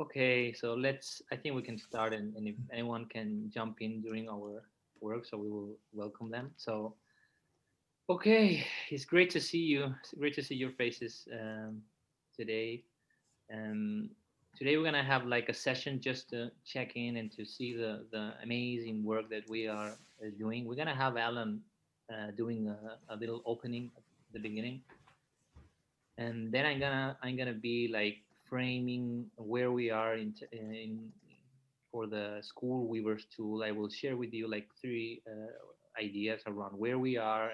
Okay, so I think we can start, and if anyone can jump in during our work, so we will welcome them. So, okay, it's great to see you. It's great to see your faces today. Um, Today we're gonna have like a session just to check in and to see the amazing work that we are doing. We're gonna have Alan doing a little opening at the beginning, and then I'm gonna be like framing where we are in for the school weavers tool. I will share with you like three ideas around where we are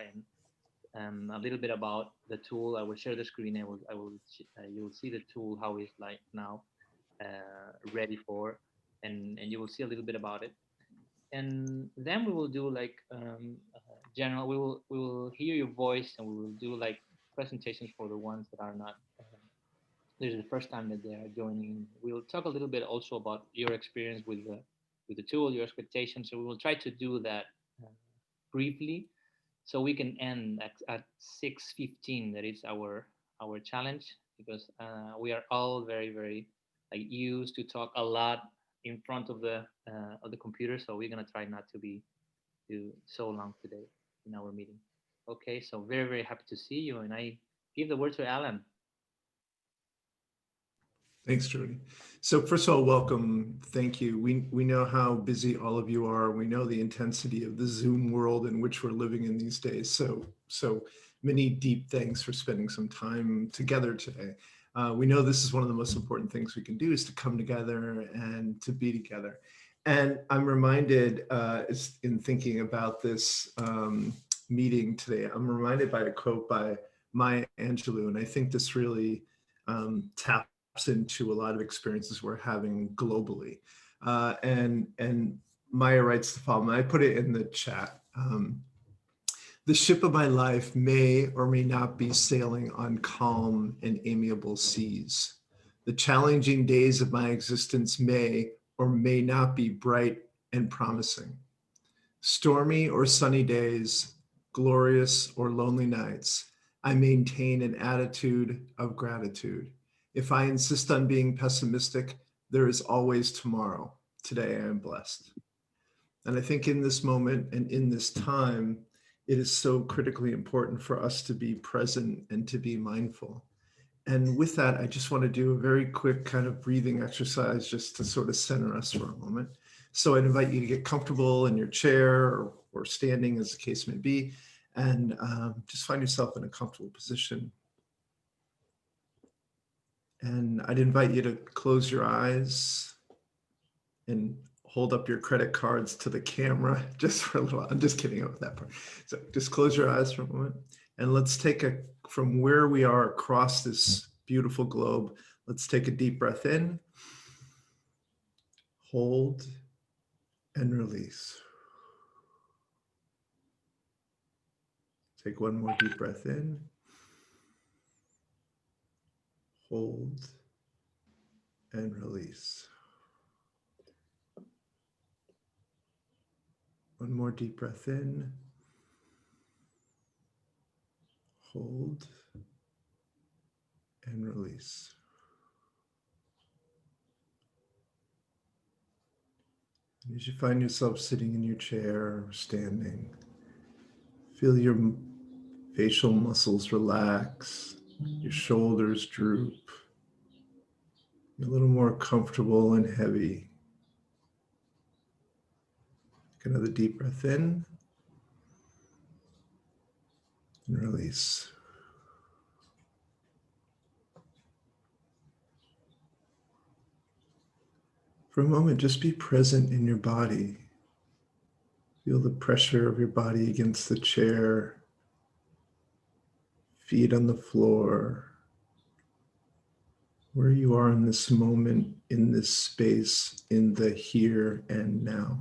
and a little bit about the tool. I will share the screen. You will see the tool how it's like now ready for, and you will see a little bit about it. And then we will do like general. We will hear your voice, and we will do like presentations for the ones that are not. This is the first time that they are joining. We'll talk a little bit also about your experience with the tool, your expectations. So we will try to do that uh, briefly, so we can end at 6:15. That is our challenge, because we are all very like used to talk a lot in front of the computer. So we're gonna try not to be too so long today in our meeting. Okay, so very happy to see you, and I give the word to Alan. Thanks, Jody. So first of all, welcome. Thank you. We know how busy all of you are. We know the intensity of the Zoom world in which we're living in these days. So many deep thanks for spending some time together today. We know this is one of the most important things we can do, is to come together and to be together. And I'm reminded in thinking about this meeting today, I'm reminded by a quote by Maya Angelou, and I think this really taps into a lot of experiences we're having globally. And Maya writes the following. I put it in the chat. The ship of my life may or may not be sailing on calm and amiable seas. The challenging days of my existence may or may not be bright and promising. Stormy or sunny days, glorious or lonely nights, I maintain an attitude of gratitude. If I insist on being pessimistic, there is always tomorrow. Today I am blessed. And I think in this moment and in this time, it is so critically important for us to be present and to be mindful. And with that, I just want to do a very quick kind of breathing exercise just to sort of center us for a moment. So I'd invite you to get comfortable in your chair or standing, as the case may be, and just find yourself in a comfortable position. And I'd invite you to close your eyes and hold up your credit cards to the camera just for a little while. I'm just kidding about that part. So just close your eyes for a moment, and let's take from where we are across this beautiful globe, let's take a deep breath in, hold, and release. Take one more deep breath in, hold, and release. One more deep breath in, hold, and release. And as you find yourself sitting in your chair or standing, feel your facial muscles relax, your shoulders droop, you're a little more comfortable and heavy. Take another deep breath in and release. For a moment, just be present in your body. Feel the pressure of your body against the chair, feet on the floor, where you are in this moment, in this space, in the here and now.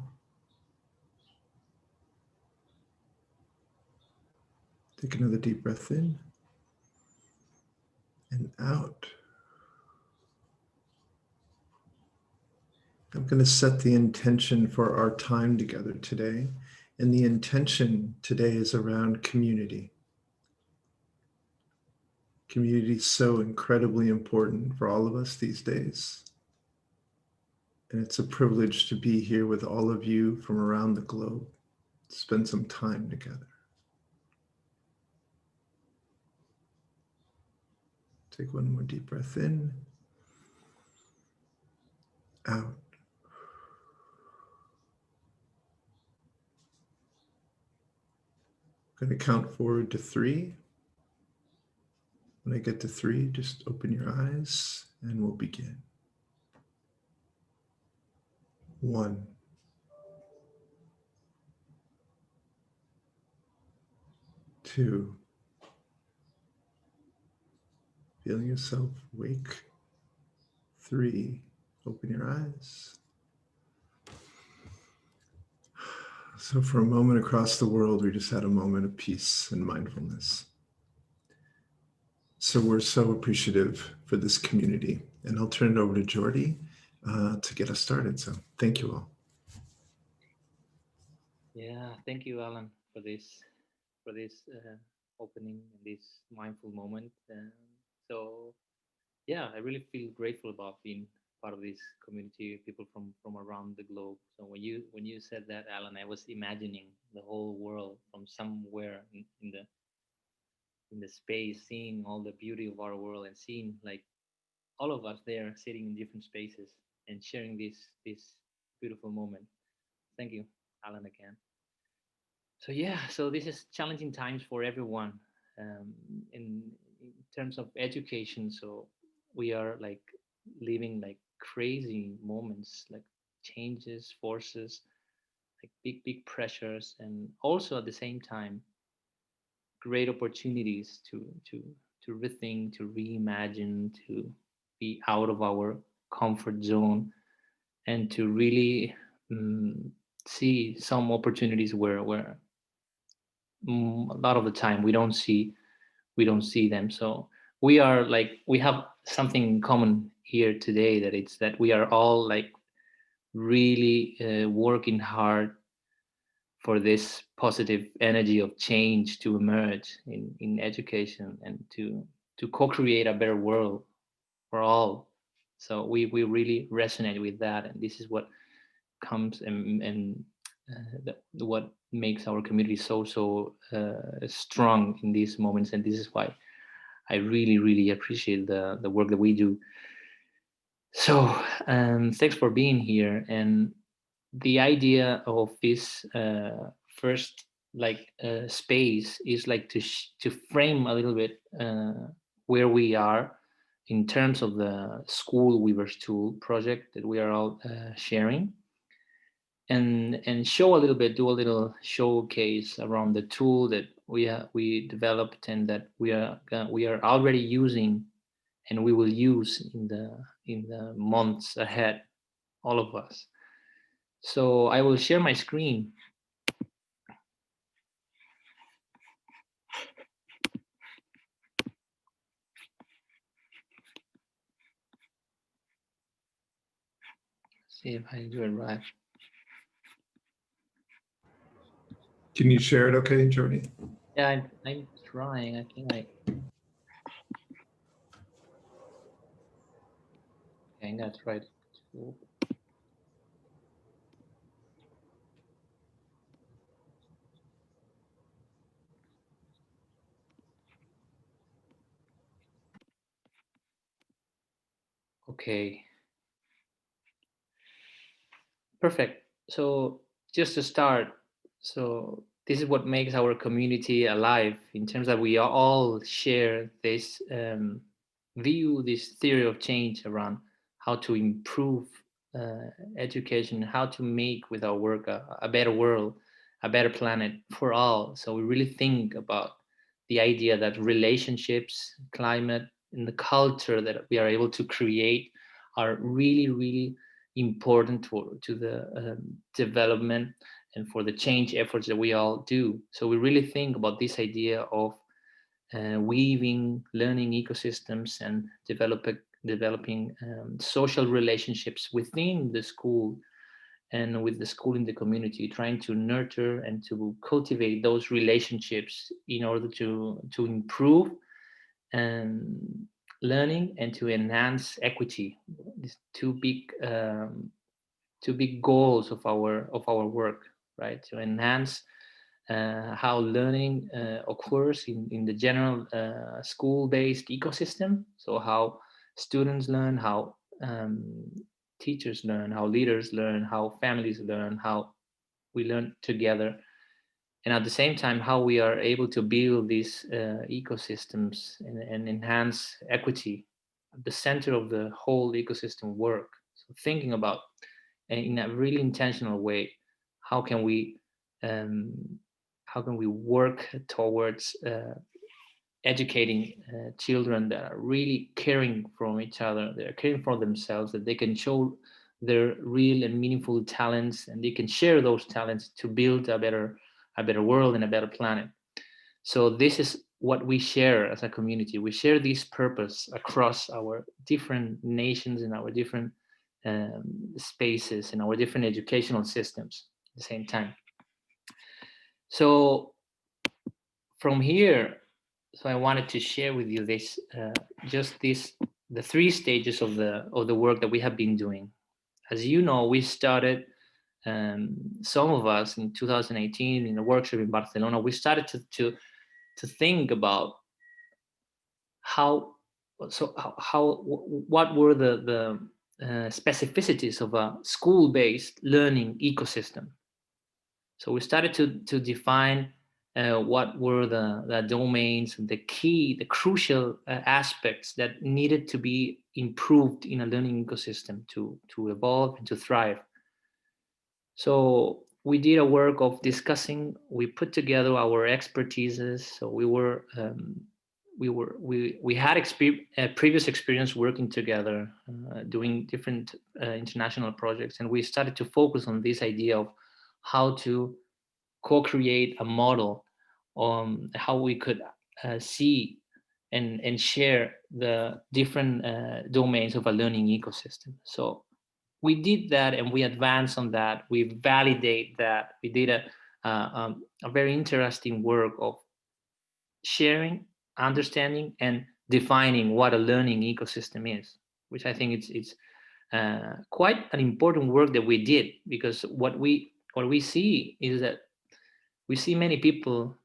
Take another deep breath in and out. I'm going to set the intention for our time together today. And the intention today is around community. Community is so incredibly important for all of us these days. And it's a privilege to be here with all of you from around the globe, spend some time together. Take one more deep breath in, out. I'm going to count forward to 3. When I get to 3, just open your eyes and we'll begin. 1, 2, feeling yourself awake. 3, open your eyes. So for a moment across the world, we just had a moment of peace and mindfulness. So we're so appreciative for this community. And I'll turn it over to Jordi to get us started. So thank you all. Yeah, thank you, Alan, for this opening and this mindful moment. So yeah, I really feel grateful about being part of this community, people from around the globe. So when you said that, Alan, I was imagining the whole world from somewhere in the space, seeing all the beauty of our world and seeing like all of us there sitting in different spaces and sharing this beautiful moment. Thank you, Alan, again. So yeah, so this is challenging times for everyone, um, in terms of education. So we are like living like crazy moments, like changes, forces, like big pressures, and also at the same time great opportunities to rethink, to reimagine, to be out of our comfort zone, and to really see some opportunities where a lot of the time we don't see them. So we are like we have something in common here today, that it's that we are all like really working hard for this positive energy of change to emerge in education, and to co-create a better world for all. So we really resonate with that, and this is what comes what makes our community so strong in these moments. And this is why I really appreciate the work that we do. So thanks for being here. And the idea of this first space is like to frame a little bit where we are in terms of the school weavers tool project that we are all sharing, and show a little bit, do a little showcase around the tool that we developed, and that we are already using, and we will use in the months ahead, all of us. So I will share my screen. See if I do it right. Can you share it okay, Jordi? Yeah, I'm trying. I think okay, that's right. Okay, perfect. So just to start, so this is what makes our community alive, in terms that we all share this view, this theory of change around how to improve education, how to make with our work a better world, a better planet for all. So we really think about the idea that relationships, climate, and the culture that we are able to create are really important to the development and for the change efforts that we all do. So we really think about this idea of weaving learning ecosystems and developing social relationships within the school and with the school in the community, trying to nurture and to cultivate those relationships in order to improve and learning and to enhance equity. These two big big goals of our work, right? To enhance how learning occurs in the general school-based ecosystem. So how students learn, how teachers learn, how leaders learn, how families learn, how we learn together, and at the same time how we are able to build these ecosystems and enhance equity at the center of the whole ecosystem work. So thinking about in a really intentional way, how can we um, work towards educating children that are really caring from each other, they are caring for themselves, that they can show their real and meaningful talents, and they can share those talents to build a better world and a better planet. So this is what we share as a community. We share this purpose across our different nations and our different spaces and our different educational systems at the same time. So from here, so I wanted to share with you this, just this, the three stages of the work that we have been doing. As you know, we started, some of us in 2018 in a workshop in Barcelona. We started to think about how, what were the specificities of a school-based learning ecosystem. So we started to define what were the domains, the crucial aspects that needed to be improved in a learning ecosystem to evolve and to thrive. So we did a work of discussing. We put together our expertises. So we had previous experience working together, doing different international projects, and we started to focus on this idea of how to co-create a model on how we could see and share the different domains of a learning ecosystem. So we did that, and we advanced on that. We validate that. We did a very interesting work of sharing, understanding, and defining what a learning ecosystem is, which I think it's quite an important work that we did, because what we see is that we see many people,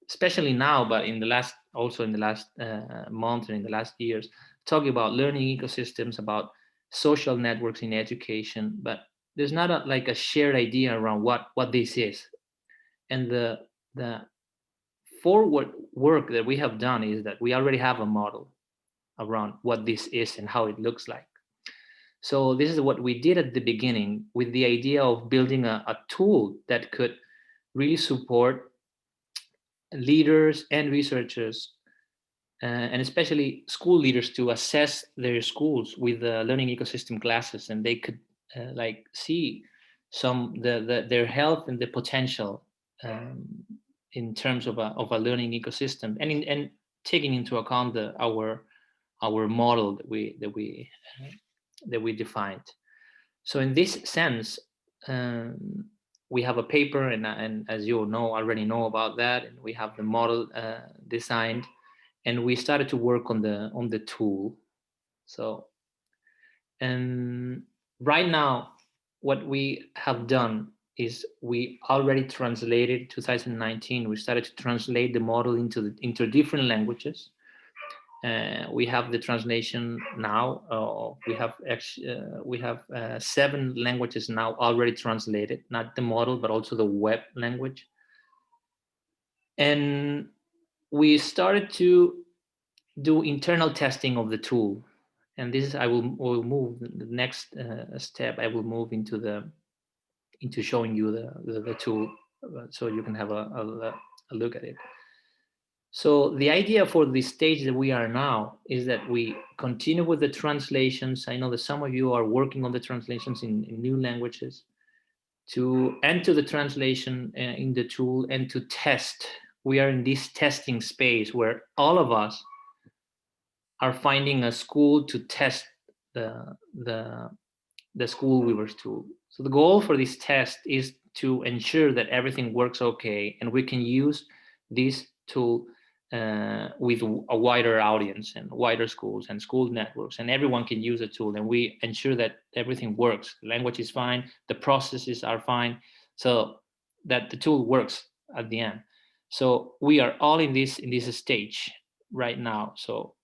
especially now, but in the last month and in the last years, talking about learning ecosystems, about social networks in education, but there's not like a shared idea around what this is. And the forward work that we have done is that we already have a model around what this is and how it looks like. So this is what we did at the beginning, with the idea of building a tool that could really support leaders and researchers, and especially school leaders, to assess their schools with the learning ecosystem classes, and they could like see their health and the potential, um, in terms of a learning ecosystem, and taking into account our model that we defined. So in this sense, um, we have a paper, and as you know, already know about that, and we have the model designed, and we started to work on the tool. So, and right now, what we have done is we already translated 2019. We started to translate the model into different languages. We have the translation now. We have 7 languages now already translated, not the model, but also the web language. And we started to do internal testing of the tool. And this is, will move the next step. I will move into showing you the tool, so you can have a look at it. So the idea for the stage that we are now is that we continue with the translations. I know that some of you are working on the translations in new languages, to enter the translation in the tool and to test. We are in this testing space where all of us are finding a school to test the school we were to. So the goal for this test is to ensure that everything works okay, and we can use this tool with a wider audience and wider schools and school networks, and everyone can use the tool, and we ensure that everything works. The language is fine, the processes are fine, so that the tool works at the end. So we are all in this stage right now. So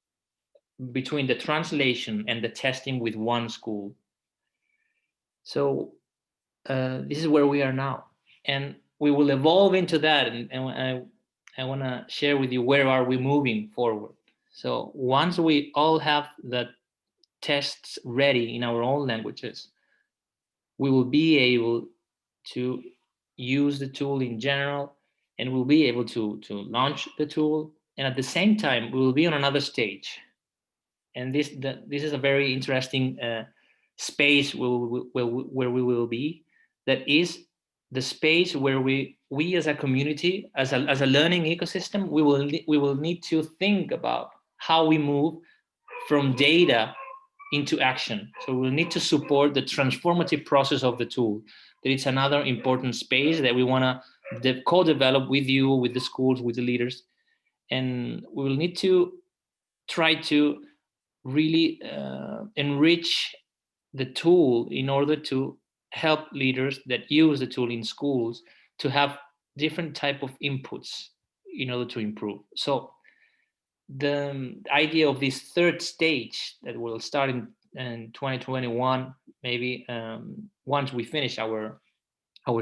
between the translation and the testing with one school. So this is where we are now, and we will evolve into that. And I want to share with you where are we moving forward. So once we all have the tests ready in our own languages, we will be able to use the tool in general, and we'll be able to launch the tool. And at the same time, we will be on another stage. And this is a very interesting space where we will be. That is the space where we as a community, as a learning ecosystem, we will need to think about how we move from data into action. So we'll need to support the transformative process of the tool. That it's another important space that we want to co-develop with you, with the schools, with the leaders, and we will need to try to really enrich the tool in order to help leaders that use the tool in schools to have different type of inputs in order to improve. So the idea of this third stage that will start in 2021, maybe once we finish our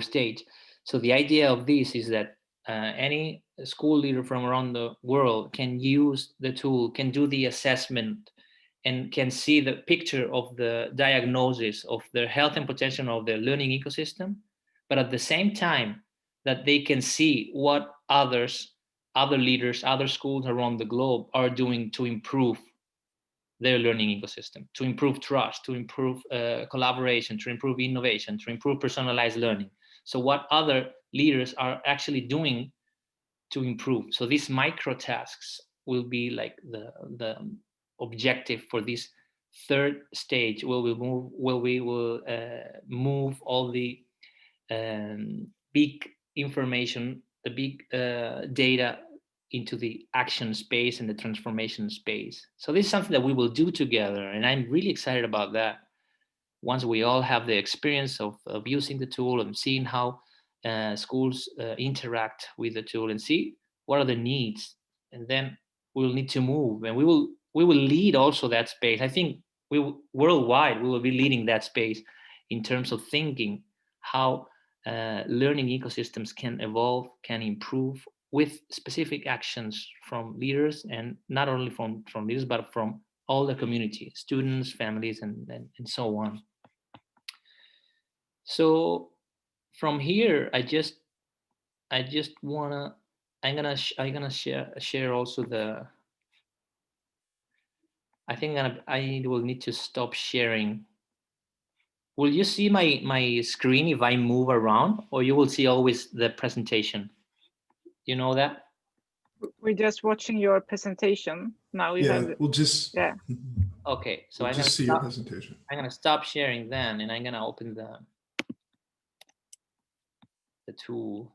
stage. So the idea of this is that any school leader from around the world can use the tool, can do the assessment, and can see the picture of the diagnosis of their health and potential of their learning ecosystem, but at the same time that they can see what other leaders, other schools around the globe are doing to improve their learning ecosystem, to improve trust, to improve collaboration, to improve innovation, to improve personalized learning. So what other leaders are actually doing to improve. So these micro tasks will be like the objective for this third stage, where we will move all the big information, the big data into the action space and the transformation space. So this is something that we will do together, and I'm really excited about that. Once we all have the experience of using the tool and seeing how schools interact with the tool and see what are the needs, and then we will need to move, and we will lead also that space. I think worldwide we will be leading that space in terms of thinking how learning ecosystems can evolve, can improve with specific actions from leaders, and not only from leaders but from all the community, students, families, and so on. So from here, I just wanna I'm gonna share also the. I think I will need to stop sharing. Will you see my screen if I move around, or you will see always the presentation? You know that? We're just watching your presentation now. We'll just Okay, so we'll just see your presentation. I'm gonna stop sharing then, and I'm gonna open the tool.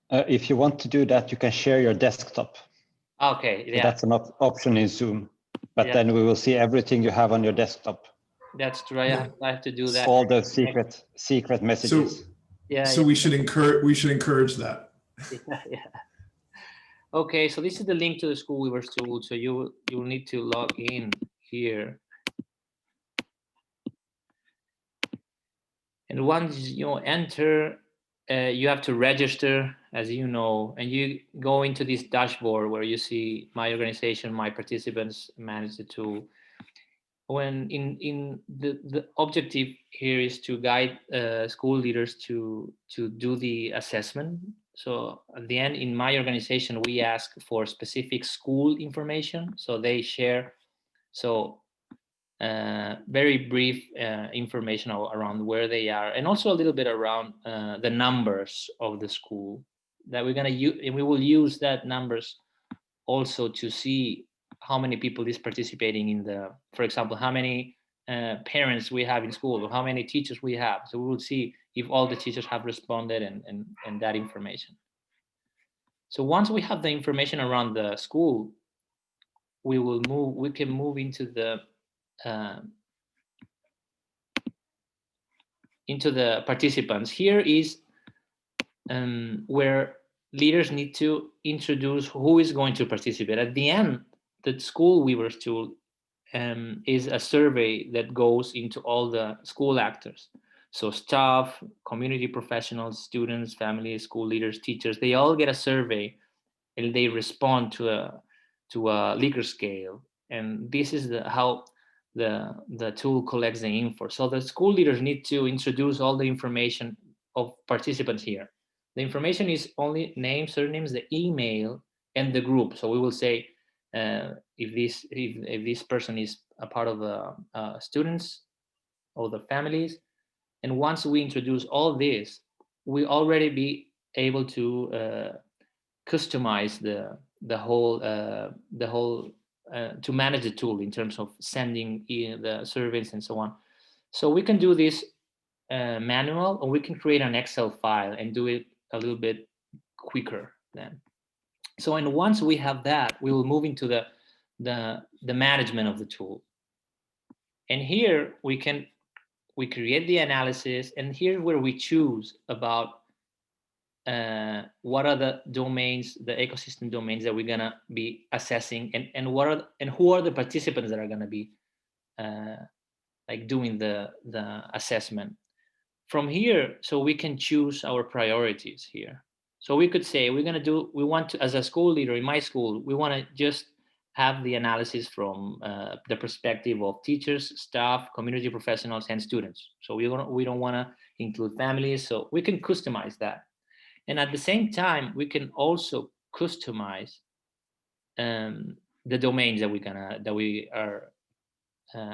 If you want to do that, you can share your desktop. Okay, yeah. So that's an option in Zoom, but then we will see everything you have on your desktop. That's true. I have to do that. All the secret messages. So we should encourage that. Yeah. Okay, so this is the link to the Schoolweavers tool. So you will need to log in here. And once you enter, you have to register, as you know, and you go into this dashboard where you see my organization, my participants, manage the tool. When in the objective here is to guide school leaders to do the assessment. So at the end, in my organization, we ask for specific school information. So they share very brief information around where they are, and also a little bit around the numbers of the school that we're gonna use, and we will use that numbers also to see how many people is participating in the, for example, how many parents we have in school, or how many teachers we have. So we will see if all the teachers have responded and that information. So once we have the information around the school, we can move into the participants. Here is where leaders need to introduce who is going to participate. At the end, the school weavers tool is a survey that goes into all the school actors. So staff, community professionals, students, families, school leaders, teachers, they all get a survey and they respond to a Likert scale. And this is how the tool collects the info. So the school leaders need to introduce all the information of participants here. The information is only names, surnames, the email, and the group. So we will say if this person is a part of the students or the families. And once we introduce all this, we already be able to customize the whole to manage the tool in terms of sending the surveys and so on. So we can do this manual, or we can create an Excel file and do it a little bit quicker then. So, and once we have that, we will move into the management of the tool. And here we create the analysis, and here's where we choose about what are the domains, the ecosystem domains that we're gonna be assessing, and who are the participants that are gonna be like doing the assessment. From here, so we can choose our priorities here. So we could say we want to, as a school leader in my school, we want to just have the analysis from the perspective of teachers, staff, community professionals, and students. So we don't want to include families, so we can customize that. And at the same time, we can also customize the domains that we are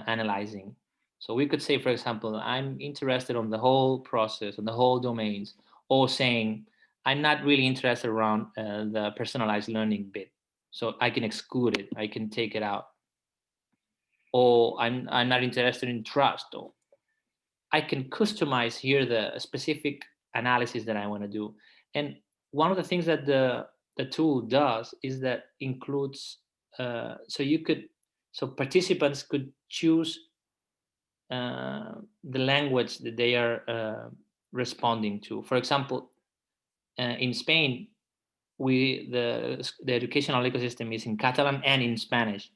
analyzing. So we could say, for example, I'm interested on the whole process, on the whole domains, or saying I'm not really interested around the personalized learning bit. So I can exclude it, I can take it out. Or I'm not interested in trust, or I can customize here the specific analysis that I want to do. And one of the things that the tool does is that includes, so participants could choose the language that they are responding to. For example, in Spain, the educational ecosystem is in Catalan and in Spanish.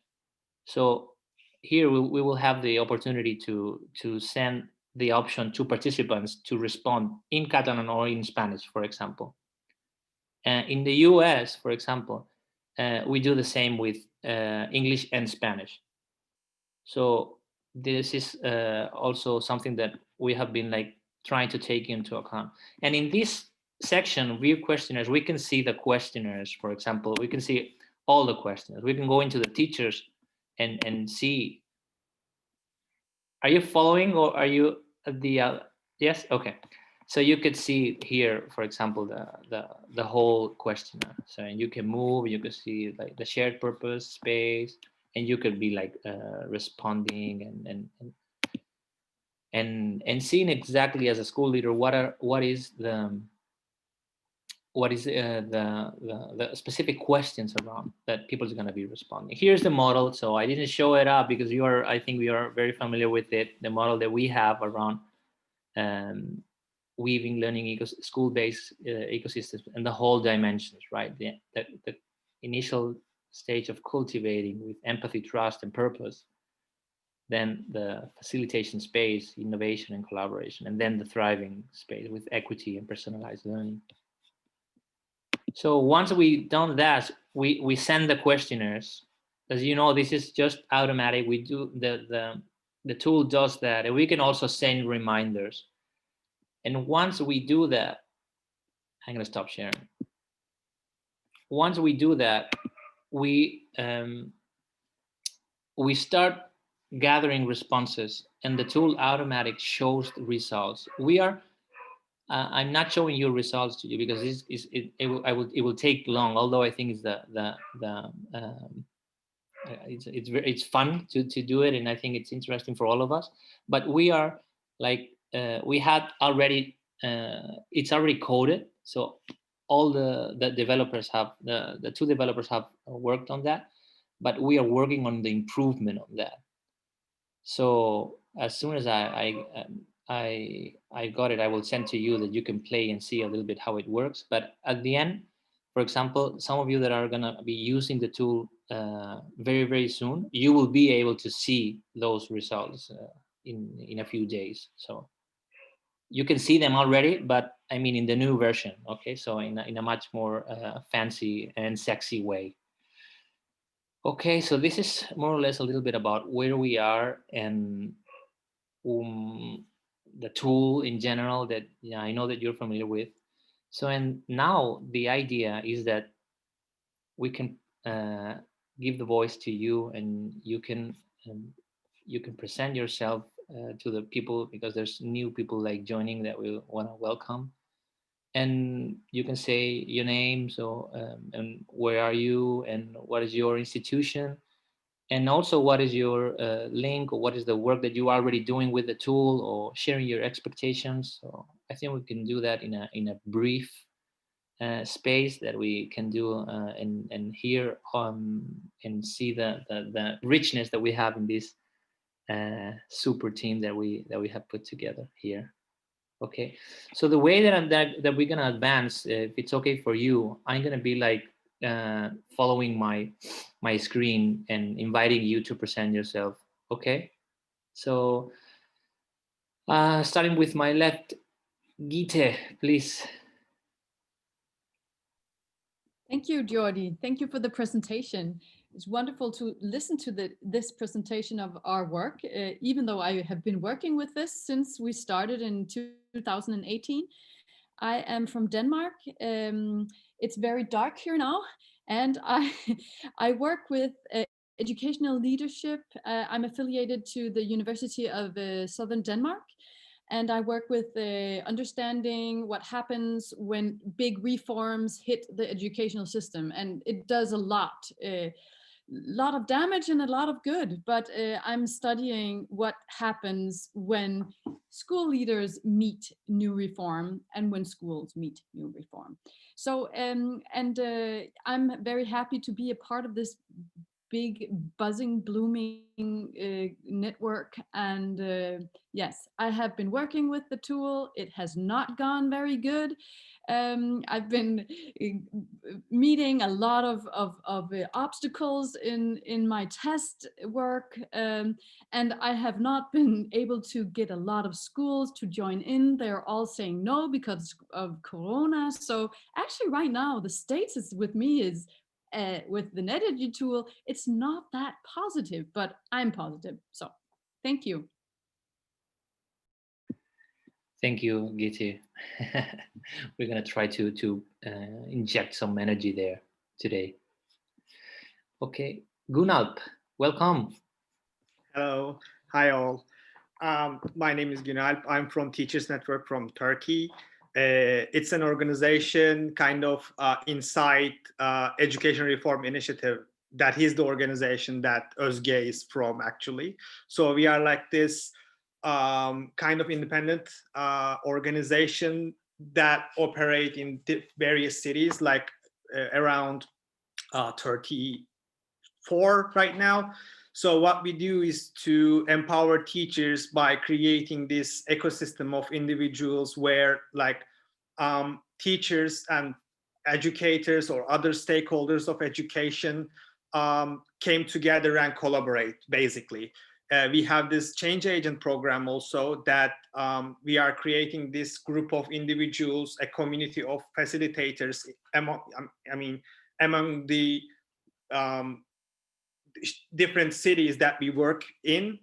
So here we will have the opportunity to send the option to participants to respond in Catalan or in Spanish, for example. In the US, for example, we do the same with English and Spanish. So this is also something that we have been like trying to take into account. And in this section, view questionnaires, we can see the questionnaires, for example. We can see all the questions. We can go into the teachers and see. Are you following, or are you the yes? Okay. So you could see here, for example, the whole questionnaire. So you can move, you can see like the shared purpose, space, and you could be like responding and seeing exactly as a school leader what is the specific questions around that people are going to be responding. Here's the model. So I didn't show it up because I think we are very familiar with it. The model that we have around weaving learning school-based ecosystems and the whole dimensions, right? The initial stage of cultivating with empathy, trust, and purpose, then the facilitation space, innovation and collaboration, and then the thriving space with equity and personalized learning. So once we've done that, we send the questionnaires. As you know, this is just automatic. We do the tool does that, and we can also send reminders. And once we do that, I'm going to stop sharing. Once we do that, we start gathering responses, and the tool automatic shows the results. We are. I'm not showing you results to you because it will take long. Although I think it's it's fun to do it, and I think it's interesting for all of us. But we are like we had already it's already coded, so all the developers have the two developers have worked on that, but we are working on the improvement of that. So as soon as I got it, I will send to you that you can play and see a little bit how it works. But at the end, for example, some of you that are gonna be using the tool very soon, you will be able to see those results in a few days. So you can see them already, but I mean in the new version. Okay, so in a much more fancy and sexy way. Okay, so this is more or less a little bit about where we are and the tool in general that I know that you're familiar with. So, and now the idea is that we can give the voice to you, and you can present yourself to the people, because there's new people like joining that we want to welcome. And you can say your name, so and where are you, and what is your institution, and also what is your link, or what is the work that you are already doing with the tool, or sharing your expectations. So I think we can do that in a brief space that we can do and hear and see the richness that we have in this super team that we have put together here. Okay, so the way that we're gonna advance, if it's okay for you, I'm gonna be like following my screen and inviting you to present yourself. Okay, so starting with my left, Gite, please. Thank you, Jordi. Thank you for the presentation. It's wonderful to listen to this presentation of our work, even though I have been working with this since we started in 2018. I am from Denmark. It's very dark here now, and I work with educational leadership. I'm affiliated to the University of Southern Denmark, and I work with understanding what happens when big reforms hit the educational system, and it does a lot of damage and a lot of good. But I'm studying what happens when school leaders meet new reform and when schools meet new reform. So I'm very happy to be a part of this big buzzing blooming network, and yes, I have been working with the tool. It has not gone very good. I've been meeting a lot of obstacles in my test work, and I have not been able to get a lot of schools to join in. They're all saying no because of Corona. So actually right now the status with me is with the NetEdu tool, it's not that positive, but I'm positive. So thank you. Thank you, Giti. We're gonna try to inject some energy there today. Okay, Gunalp, welcome. Hello, hi all. My name is Günalp. I'm from Teachers Network from Turkey. It's an organization kind of inside Education Reform Initiative. That is the organization that Özge is from, actually. So we are like this kind of independent organization that operate in various cities, like around 34 right now. So what we do is to empower teachers by creating this ecosystem of individuals where like teachers and educators or other stakeholders of education came together and collaborate, basically. We have this change agent program also that we are creating this group of individuals, a community of facilitators among the different cities that we work in.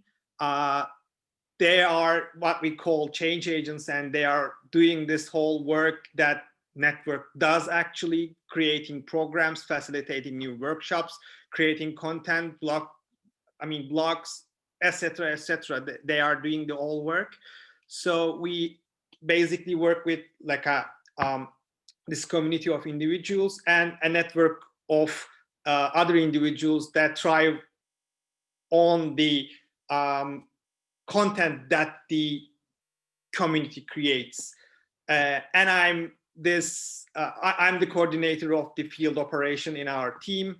They are what we call change agents, and they are doing this whole work that network does, actually creating programs, facilitating new workshops, creating content, blogs, etc., etc. They are doing the whole work. So we basically work with like this community of individuals and a network of other individuals that thrive on the content that the community creates. And I'm the coordinator of the field operation in our team.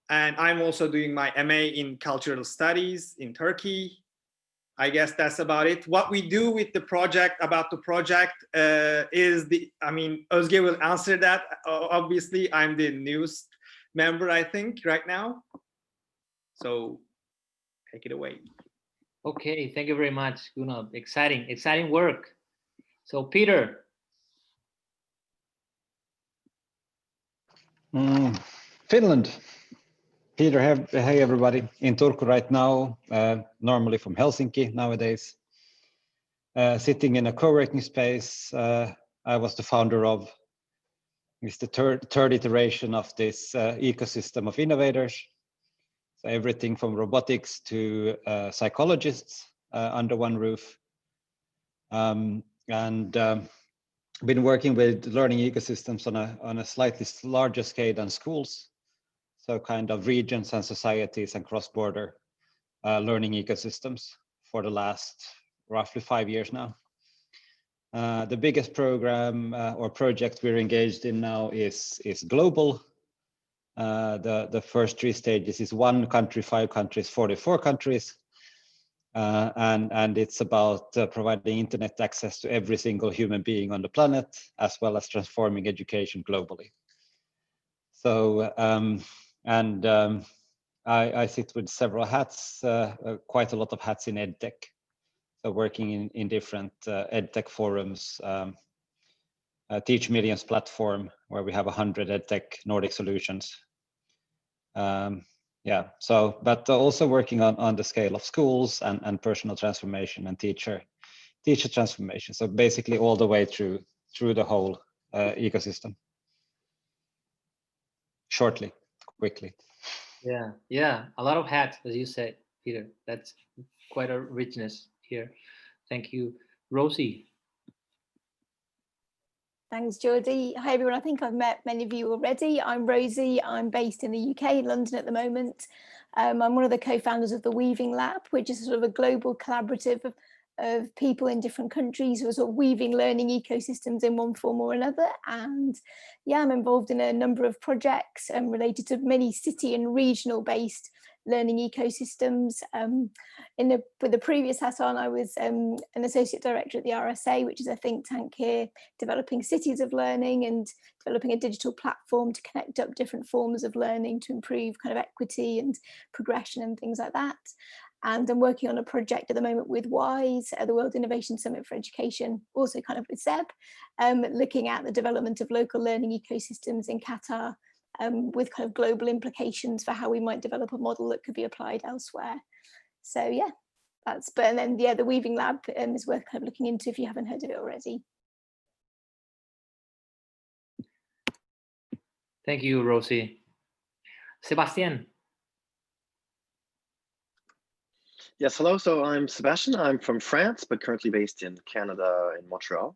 And I'm also doing my MA in cultural studies in Turkey. I guess that's about it. What we do with the project, is Özge will answer that. Obviously, I'm the newest member, I think, right now. So take it away. Okay, thank you very much, Gunnar. Exciting work. So Peter. Finland. Peter, hey everybody. In Turku right now, normally from Helsinki nowadays. Sitting in a co-working space. I was the founder of the third iteration of this ecosystem of innovators. So everything from robotics to psychologists under one roof. Been working with learning ecosystems on a slightly larger scale than schools. So kind of regions and societies and cross-border learning ecosystems for the last roughly 5 years now. The biggest program or project we're engaged in now is global. The first 3 stages is 1 country, 5 countries, 44 countries. And it's about providing internet access to every single human being on the planet, as well as transforming education globally. So, I sit with several hats, quite a lot of hats in EdTech. So working in different EdTech forums, Teach Millions platform, where we have 100 EdTech Nordic solutions. Yeah, so, but also working on the scale of schools and personal transformation and teacher transformation. So basically all the way through the whole ecosystem. Shortly, quickly. Yeah, a lot of hats, as you said, Peter. That's quite a richness here. Thank you. Rosie. Thanks, Geordie. Hi, everyone. I think I've met many of you already. I'm Rosie. I'm based in the UK, London at the moment. I'm one of the co-founders of the Weaving Lab, which is sort of a global collaborative of people in different countries who are sort of weaving learning ecosystems in one form or another. And yeah, I'm involved in a number of projects related to many city and regional based learning ecosystems. With the previous hat on, I was an associate director at the RSA, which is a think tank here, developing cities of learning and developing a digital platform to connect up different forms of learning to improve kind of equity and progression and things like that. And I'm working on a project at the moment with WISE, the World Innovation Summit for Education, also kind of with Seb, looking at the development of local learning ecosystems in Qatar, with kind of global implications for how we might develop a model that could be applied elsewhere. So yeah, and then the Weaving Lab is worth kind of looking into if you haven't heard of it already. Thank you, Rosie. Sebastian. Yes, hello. So I'm Sebastian. I'm from France, but currently based in Canada, in Montreal.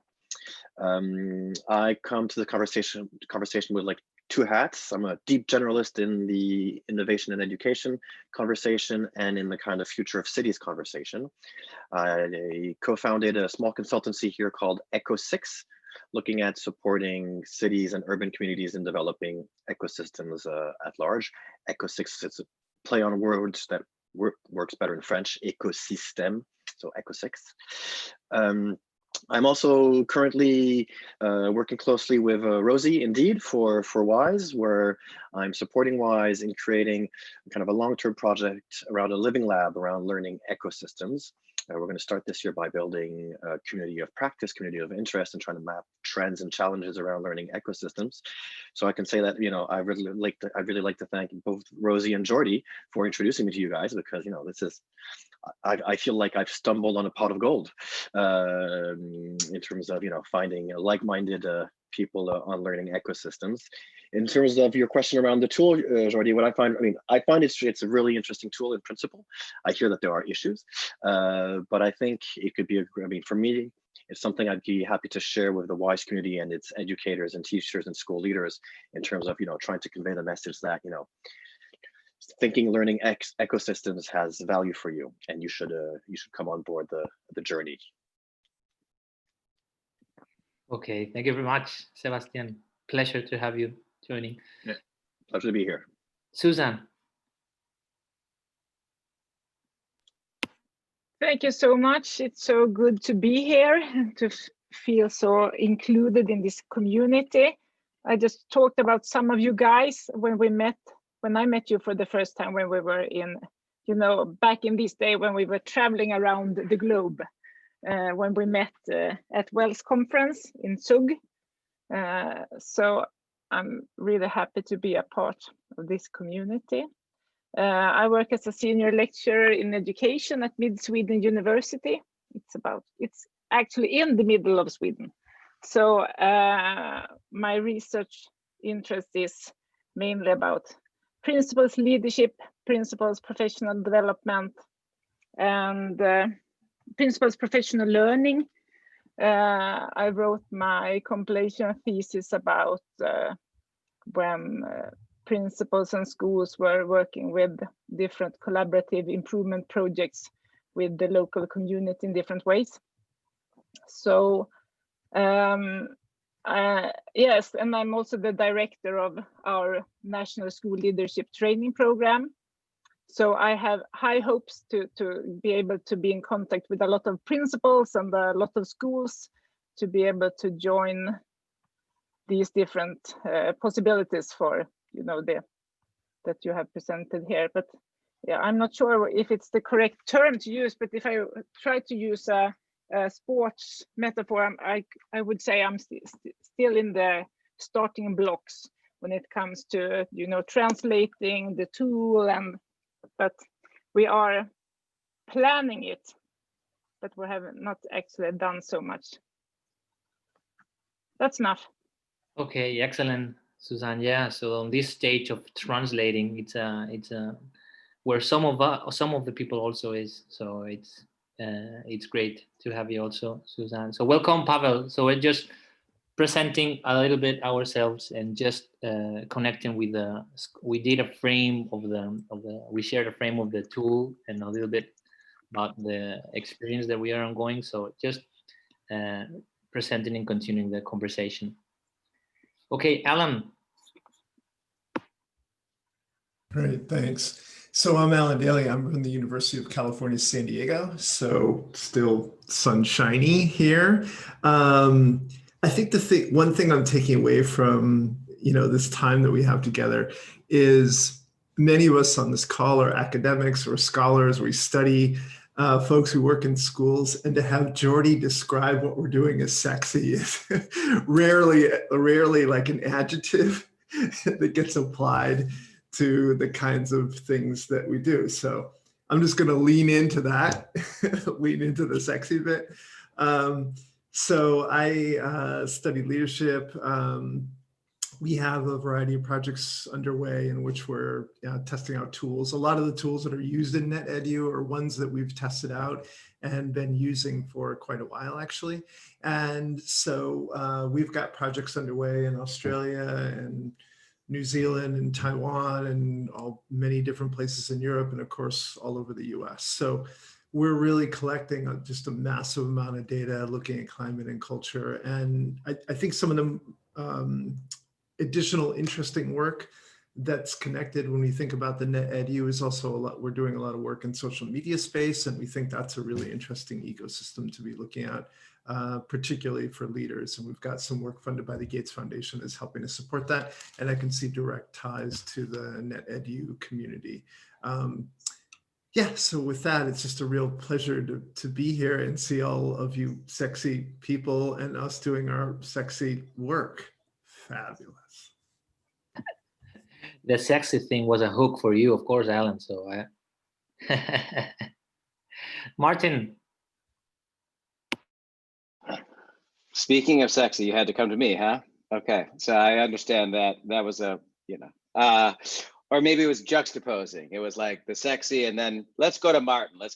I come to the conversation with like 2 hats. I'm a deep generalist in the innovation and education conversation and in the kind of future of cities conversation. I co-founded a small consultancy here called Eco6, looking at supporting cities and urban communities in developing ecosystems at large. Eco6 is a play on words that works better in French, ecosystème, so Eco6. I'm also currently working closely with Rosie, indeed, for WISE, where I'm supporting WISE in creating kind of a long-term project around a living lab around learning ecosystems. We're going to start this year by building a community of practice, community of interest, and trying to map trends and challenges around learning ecosystems. So I can say that, you know, I really like to thank both Rosie and Geordie for introducing me to you guys, because, you know, this is, I feel like I've stumbled on a pot of gold in terms of, you know, finding like-minded people on learning ecosystems. In terms of your question around the tool, Geordie, what I find it's a really interesting tool in principle. I hear that there are issues, but I think it could be, for me, it's something I'd be happy to share with the WISE community and its educators and teachers and school leaders in terms of, you know, trying to convey the message that, you know, thinking learning ecosystems has value for you, and you should come on board the journey. Okay, thank you very much, Sebastian. Pleasure to have you joining. Yeah. Pleasure to be here. Susan. Thank you so much. It's so good to be here and to feel so included in this community. I just talked about some of you guys when I met you for the first time, when we were in, back in this day when we were traveling around the globe, when we met at Wells conference in Zug. So I'm really happy to be a part of this community. I work as a senior lecturer in education at Mid Sweden University. It's actually in the middle of Sweden. So my research interest is mainly about principles leadership, principles professional development, and principles professional learning. I wrote my completion thesis about when principals and schools were working with different collaborative improvement projects with the local community in different ways. So yes, and I'm also the director of our National School Leadership Training Program. So I have high hopes to be able to be in contact with a lot of principals and a lot of schools to be able to join these different possibilities for that you have presented here. But yeah, I'm not sure if it's the correct term to use, but if I try to use a sports metaphor, I would say I'm still in the starting blocks when it comes to translating the tool, but we are planning it, but we have not actually done so much. That's enough. Okay, excellent, Susan. Yeah, so on this stage of translating, it's where some of the people also is. So it's great to have you also, Susan. So welcome, Pavel. So we're just presenting a little bit ourselves and just connecting with we did a frame we shared a frame of the tool and a little bit about the experience that we are ongoing. So just presenting and continuing the conversation. Okay, Alan. Great, thanks. So I'm Alan Daly. I'm from the University of California, San Diego. So still sunshiny here. I think one thing I'm taking away from this time that we have together is many of us on this call are academics or scholars. We study folks who work in schools, and to have Jordi describe what we're doing as sexy is rarely like an adjective that gets applied to the kinds of things that we do. So I'm just going to lean into that, lean into the sexy bit. So I studied leadership. We have a variety of projects underway in which we're testing out tools. A lot of the tools that are used in NetEdu are ones that we've tested out and been using for quite a while, actually. And so we've got projects underway in Australia and New Zealand and Taiwan and many different places in Europe, and of course, all over the US. So we're really collecting just a massive amount of data, looking at climate and culture. And I think some of the additional interesting work that's connected when we think about the NetEdu is also we're doing a lot of work in social media space, and we think that's a really interesting ecosystem to be looking at, particularly for leaders. And we've got some work funded by the Gates Foundation that's helping to support that. And I can see direct ties to the NetEdu community. Yeah, so with that, it's just a real pleasure to be here and see all of you sexy people and us doing our sexy work. Fabulous. The sexy thing was a hook for you, of course, Alan. So Martin. Speaking of sexy, you had to come to me, huh? Okay, so I understand that was a, or maybe it was juxtaposing. It was like the sexy, and then let's go to Martin. Let's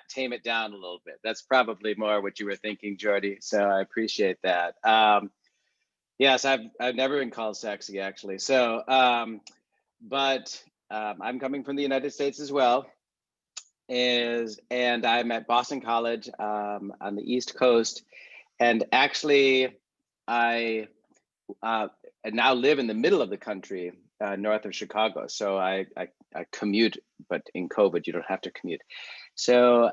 tame it down a little bit. That's probably more what you were thinking, Jordi. So I appreciate that. Yes, I've never been called sexy, actually. So, but I'm coming from the United States as well, and I'm at Boston College on the East Coast. And actually, I now live in the middle of the country, north of Chicago. So I commute, but in COVID, you don't have to commute. So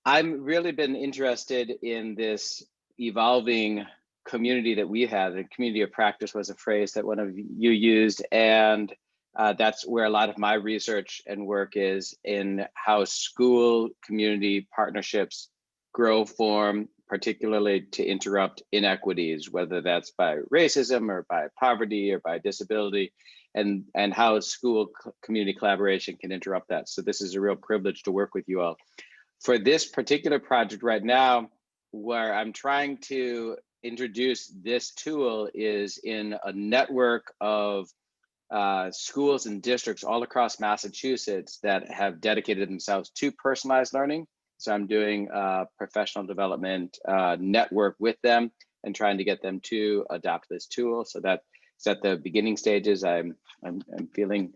I've really been interested in this evolving community that we have. The community of practice was a phrase that one of you used, and that's where a lot of my research and work is, in how school community partnerships grow, form, particularly to interrupt inequities, whether that's by racism or by poverty or by disability, and how school community collaboration can interrupt that. So this is a real privilege to work with you all. For this particular project right now, where I'm trying to introduce this tool is in a network of schools and districts all across Massachusetts that have dedicated themselves to personalized learning. So I'm doing a professional development network with them and trying to get them to adopt this tool. So that's at the beginning stages. I'm feeling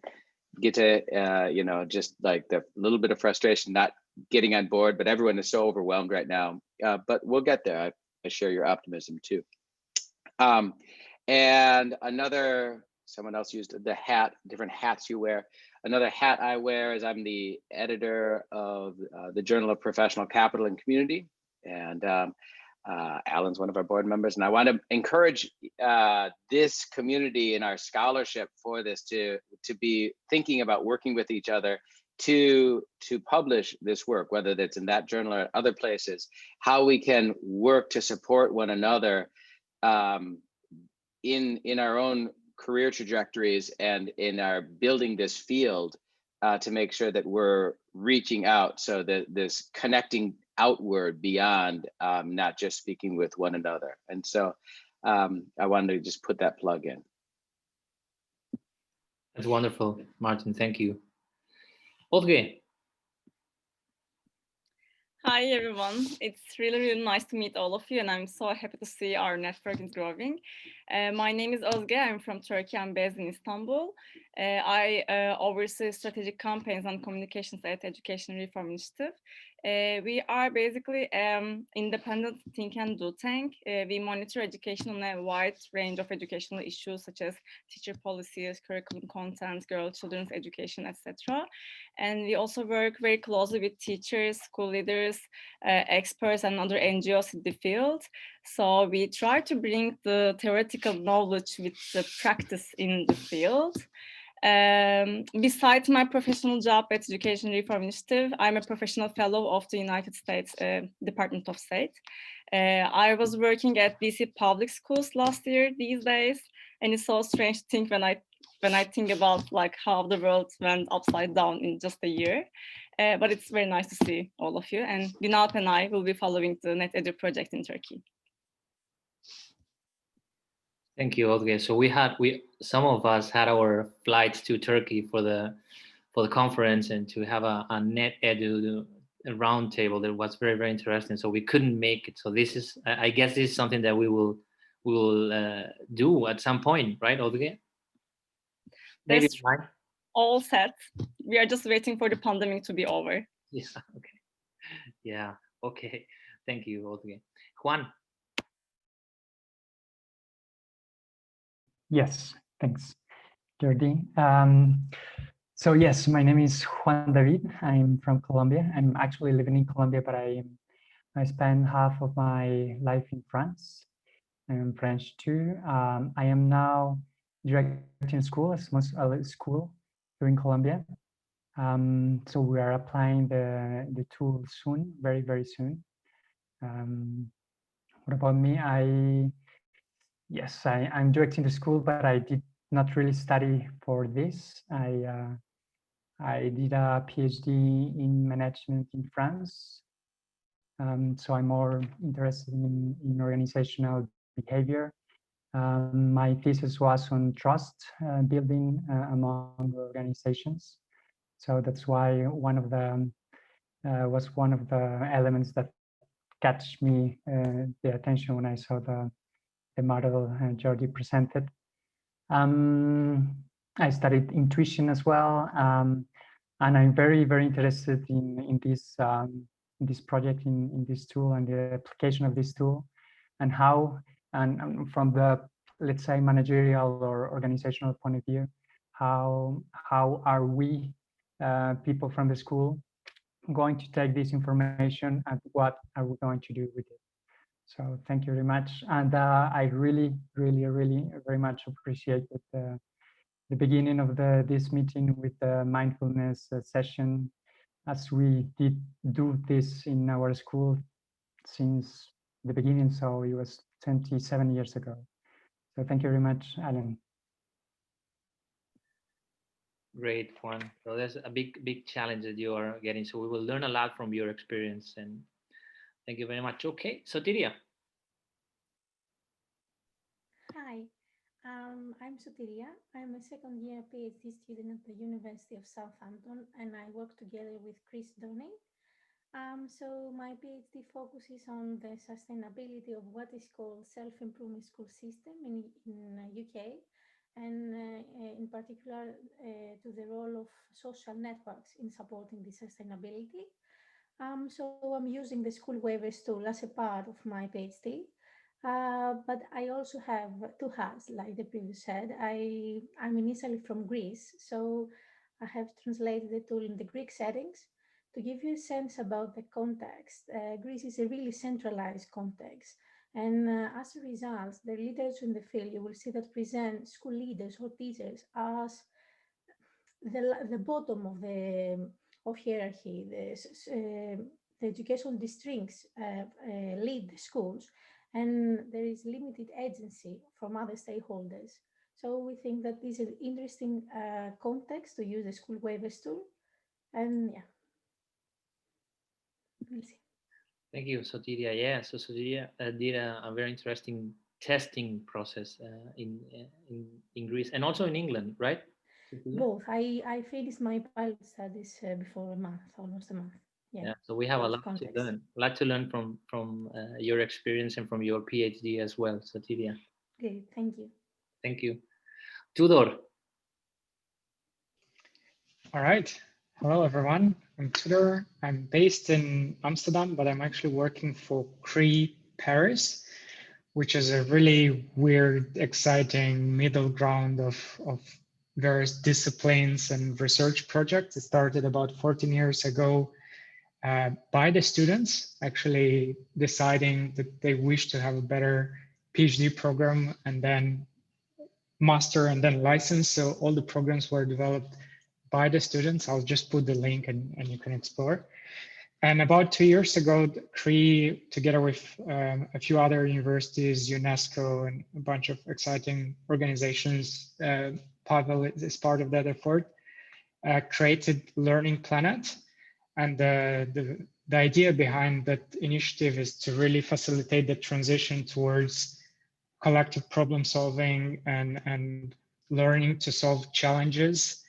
just like the little bit of frustration not getting on board, but everyone is so overwhelmed right now. But we'll get there. I share your optimism too. And someone else used the hat, different hats you wear. Another hat I wear is I'm the editor of the Journal of Professional Capital and Community. And Alan's one of our board members. And I want to encourage this community in our scholarship for this to be thinking about working with each other to publish this work, whether that's in that journal or other places, how we can work to support one another in our own career trajectories and in our building this field to make sure that we're reaching out, so that this connecting outward beyond not just speaking with one another. And so I wanted to just put that plug in. That's wonderful, Martin. Thank you. Olga. Hi, everyone. It's really, really nice to meet all of you, and I'm so happy to see our network is growing. My name is Özge. I'm from Turkey. I'm based in Istanbul. I oversee strategic campaigns and communications at Education Reform Initiative. We are basically independent think and do tank. We monitor education on a wide range of educational issues, such as teacher policies, curriculum content, children's education, etc. And we also work very closely with teachers, school leaders, experts, and other NGOs in the field. So we try to bring the theoretical knowledge with the practice in the field. Besides my professional job at Education Reform Initiative, I'm a professional fellow of the United States Department of State. I was working at DC Public Schools last year these days, and it's so strange to think when I think about like how the world went upside down in just a year. But it's very nice to see all of you. And Binat and I will be following the NetEdu project in Turkey. Thank you, Olga. So some of us had our flights to Turkey for the conference and to have a NetEdu roundtable that was very, very interesting. So we couldn't make it. So I guess this is something that we will do at some point, right, Olga? Maybe all set. We are just waiting for the pandemic to be over. Yeah. Okay. Yeah. Okay. Thank you, Olga. Juan. Yes, thanks, Jordi. So yes, my name is Juan David. I'm from Colombia. I'm actually living in Colombia, but I spent half of my life in France. I'm French too. I am now directing school, a small school here in Colombia. So we are applying the tool soon, very, very soon. What about me? Yes, I'm directing the school, but I did not really study for this. I did a PhD in management in France. So I'm more interested in organizational behavior. My thesis was on trust building among organizations. So that's why one of the elements that catch me the attention when I saw the model Jordi presented. I studied intuition as well, and I'm very interested in this project, in this tool, and the application of this tool, and how, and from the, let's say, managerial or organizational point of view, how are we people from the school going to take this information, and what are we going to do with it? So thank you very much, and I really very much appreciate the beginning of this meeting with the mindfulness session, as we did do this in our school since the beginning. So it was 27 years ago. So thank you very much, Alan. Great, Juan. So there's a big challenge that you are getting. So we will learn a lot from your experience, and thank you very much. Okay, so Tiria. Hi, I'm Sotiria. I'm a second year PhD student at the University of Southampton, and I work together with Chris Donning. So my PhD focuses on the sustainability of what is called self-improvement school system in UK, and in particular to the role of social networks in supporting the sustainability. So I'm using the school waivers tool as a part of my PhD. But I also have two hats, like the previous said. I'm initially from Greece, so I have translated the tool in the Greek settings. To give you a sense about the context, Greece is a really centralized context. And as a result, the leaders in the field, you will see that present school leaders or teachers as the bottom of hierarchy. The educational districts lead the schools, and there is limited agency from other stakeholders. So we think that this is an interesting context to use the school waivers tool. And yeah, we'll see. Thank you, Sotiria. Yeah, so Sotiria did a very interesting testing process in Greece and also in England, right? Sotiria? Both. I finished my pilot studies before a month, almost a month. Yeah, so we have a both lot contexts. to learn. A lot to learn from your experience and from your PhD as well, Sotiria. Great, thank you. Thank you. Tudor. All right. Hello, everyone. I'm Tudor. I'm based in Amsterdam, but I'm actually working for CREE Paris, which is a really weird, exciting middle ground of various disciplines and research projects. It started about 14 years ago by the students actually deciding that they wish to have a better PhD program and then master and then license. So all the programs were developed by the students. I'll just put the link and you can explore. And about 2 years ago, CREE, together with a few other universities, UNESCO, and a bunch of exciting organizations, Pavel is part of that effort, created Learning Planet. And the idea behind that initiative is to really facilitate the transition towards collective problem solving and learning to solve challenges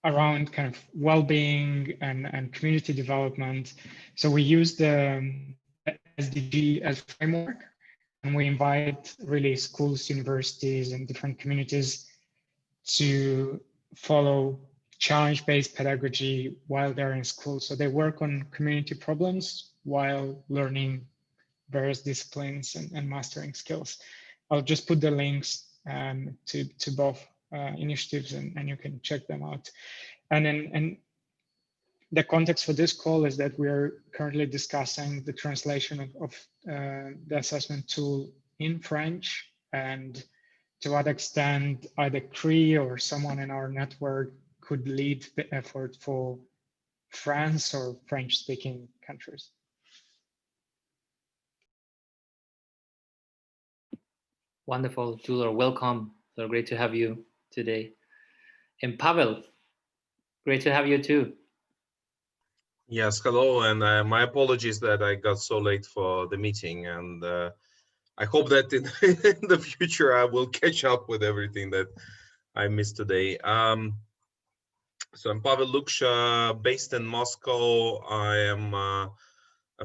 around kind of well-being and community development. So we use the SDG as framework, and we invite really schools, universities, and different communities to follow challenge-based pedagogy while they're in school. So they work on community problems while learning various disciplines and mastering skills. I'll just put the links to both initiatives and you can check them out. And the context for this call is that we're currently discussing the translation of the assessment tool in French, and to what extent either CREE or someone in our network could lead the effort for France or French-speaking countries. Wonderful, Tudor. Welcome. So great to have you today. And Pavel, great to have you too. Yes, hello, and my apologies that I got so late for the meeting, and I hope that in, in the future I will catch up with everything that I missed today. So I'm Pavel Luksha, based in Moscow. I am a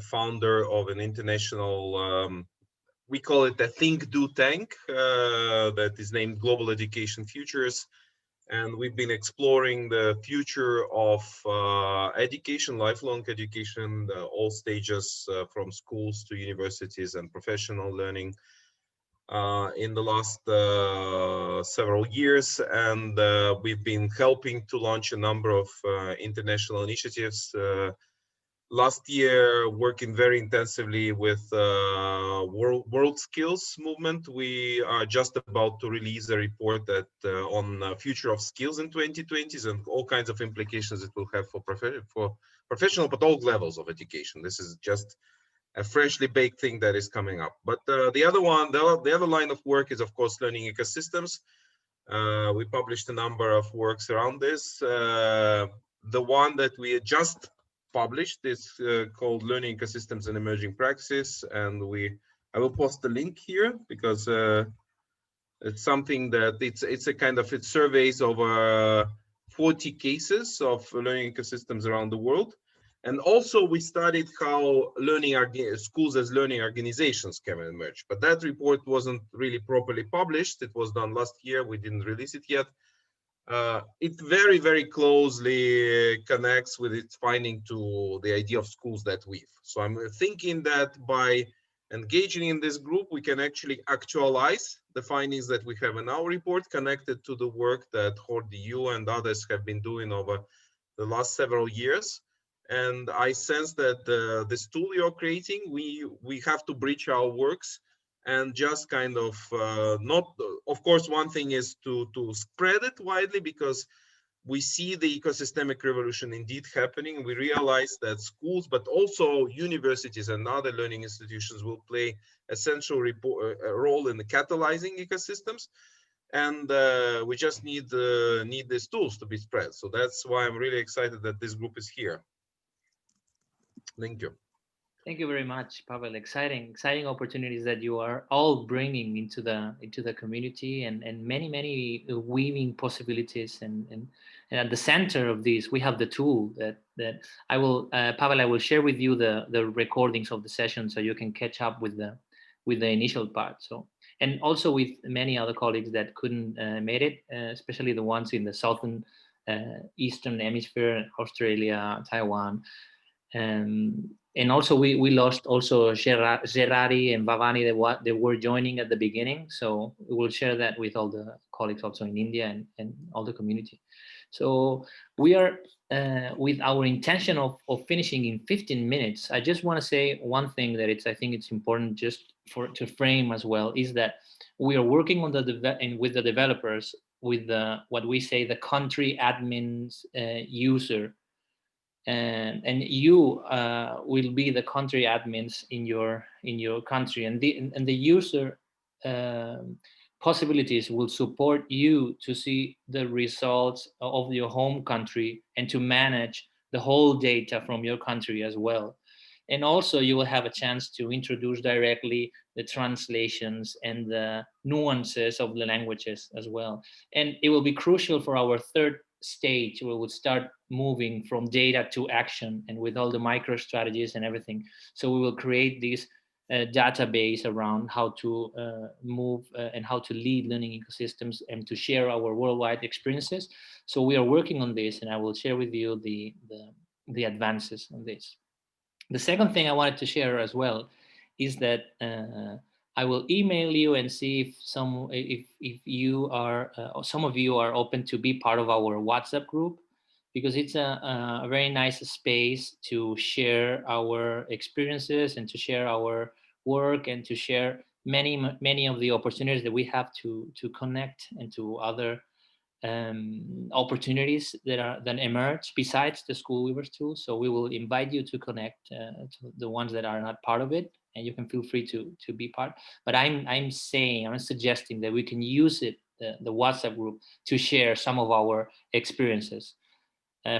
founder of an international we call it a think do tank that is named Global Education Futures. And we've been exploring the future of education, lifelong education, all stages from schools to universities and professional learning in the last several years. And we've been helping to launch a number of international initiatives. Last year, working very intensively with World Skills Movement. We are just about to release a report that on future of skills in 2020s and all kinds of implications it will have for professional, but all levels of education. This is just a freshly baked thing that is coming up. But the other one, the other line of work is, of course, learning ecosystems. We published a number of works around this. The one that we just published is called Learning Ecosystems and Emerging Practices, and I will post the link here because it's something that it's a kind of, it surveys over 40 cases of learning ecosystems around the world. And also we studied how schools as learning organizations can emerge, but that report wasn't really properly published. It was done last year. We didn't release it yet. It very, very closely connects with its finding to the idea of schools that weave. So I'm thinking that by engaging in this group, we can actually actualize the findings that we have in our report, connected to the work that Jordi, you and others have been doing over the last several years. And I sense that this tool you're creating, we have to bridge our works and just kind of not, of course, one thing is to spread it widely, because we see the ecosystemic revolution indeed happening. We realize that schools, but also universities and other learning institutions will play essential role in catalyzing ecosystems. And we just need these tools to be spread. So that's why I'm really excited that this group is here. Thank you. Thank you very much, Pavel. Exciting opportunities that you are all bringing into the community, and many weaving possibilities. And at the center of this, we have the tool that I will, Pavel, I will share with you the recordings of the session so you can catch up with the initial part. So, and also with many other colleagues that couldn't made it, especially the ones in the southern eastern hemisphere, Australia, Taiwan. And also we lost also Gerari and Bhavani. They were joining at the beginning, so we will share that with all the colleagues also in India and all the community. So we are with our intention of finishing in 15 minutes. I just want to say one thing that I think it's important just to frame as well, is that we are working on with the developers with what we say the country admins user. And you will be the country admins in your country, and the user possibilities will support you to see the results of your home country and to manage the whole data from your country as well. And also you will have a chance to introduce directly the translations and the nuances of the languages as well. And it will be crucial for our third stage where we'll start moving from data to action, and with all the micro strategies and everything. So we will create this database around how to move and how to lead learning ecosystems and to share our worldwide experiences. So we are working on this, and I will share with you the advances on this. The second thing I wanted to share as well is that I will email you and see if some of you are open to be part of our WhatsApp group, because it's a very nice space to share our experiences and to share our work and to share many of the opportunities that we have to connect and to other opportunities that emerge besides the School Weavers tool. So we will invite you to connect to the ones that are not part of it, and you can feel free to be part. But I'm suggesting that we can use it, the WhatsApp group, to share some of our experiences.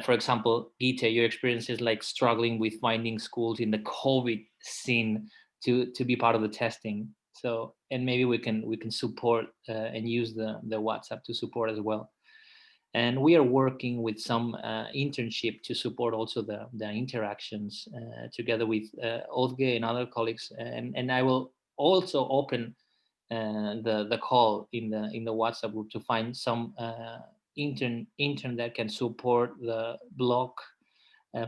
For example, Gita, your experiences like struggling with finding schools in the COVID scene to be part of the testing. So, and maybe we can support and use the WhatsApp to support as well. And we are working with some internship to support also the interactions together with Olga and other colleagues. And I will also open the call in the WhatsApp group to find some intern that can support the blog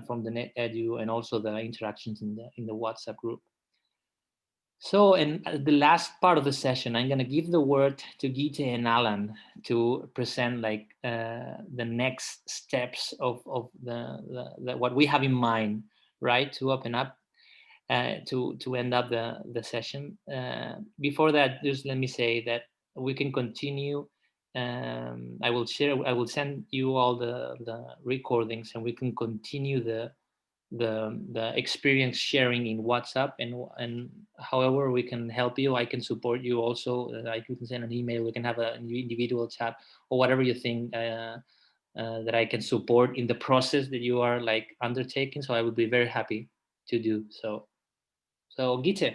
from the NetEdu and also the interactions in the WhatsApp group. So, and the last part of the session, I'm gonna give the word to Gita and Alan to present like the next steps of the what we have in mind, right, to open up, to end up the session. Before that, just let me say that we can continue. I will send you all the recordings, and we can continue the experience sharing in WhatsApp, and however we can help you, I can support you also. Like you can send an email, we can have an individual chat, or whatever you think that I can support in the process that you are like undertaking. So I would be very happy to do so. So Gita.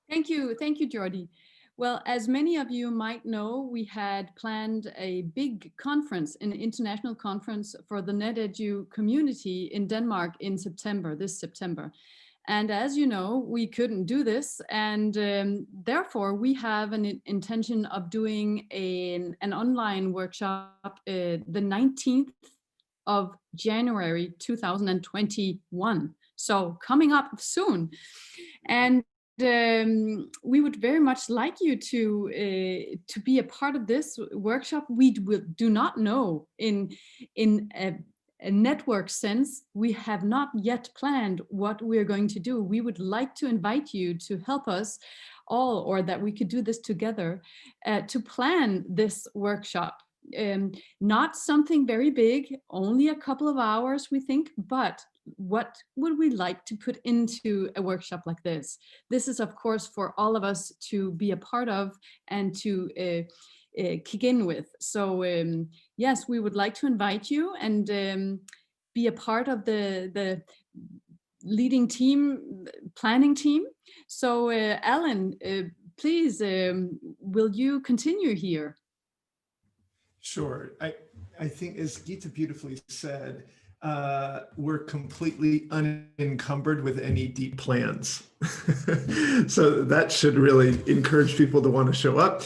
Thank you, Jordi. Well, as many of you might know, we had planned a big conference, an international conference for the NetEdu community in Denmark in September, this September. And as you know, we couldn't do this. And therefore, we have an intention of doing an online workshop the 19th of January 2021. So coming up soon. And we would very much like you to be a part of this workshop. We do not know in a network sense. We have not yet planned what we're going to do. We would like to invite you to help us all, or that we could do this together, to plan this workshop. Not something very big, only a couple of hours, we think, but what would we like to put into a workshop like this? This is, of course, for all of us to be a part of and to kick in with. So yes, we would like to invite you and be a part of the leading team, planning team. So Alan, please, will you continue here? Sure. I think, as Gita beautifully said, we're completely unencumbered with any deep plans. So that should really encourage people to want to show up.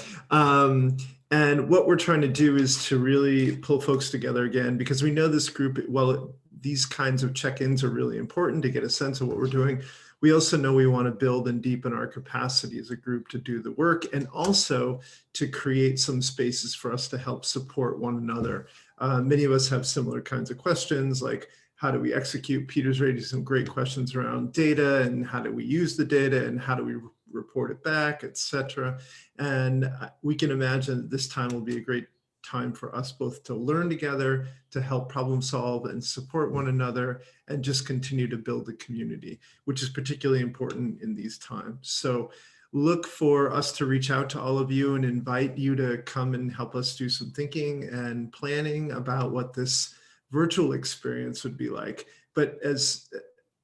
And what we're trying to do is to really pull folks together again, because we know this group, well, these kinds of check-ins are really important to get a sense of what we're doing. We also know we want to build and deepen our capacity as a group to do the work, and also to create some spaces for us to help support one another. Many of us have similar kinds of questions, like how do we execute? Peter's raising some great questions around data, and how do we use the data, and how do we report it back, etc. And we can imagine that this time will be a great time for us both to learn together, to help problem solve and support one another, and just continue to build the community, which is particularly important in these times. So look for us to reach out to all of you and invite you to come and help us do some thinking and planning about what this virtual experience would be like. But as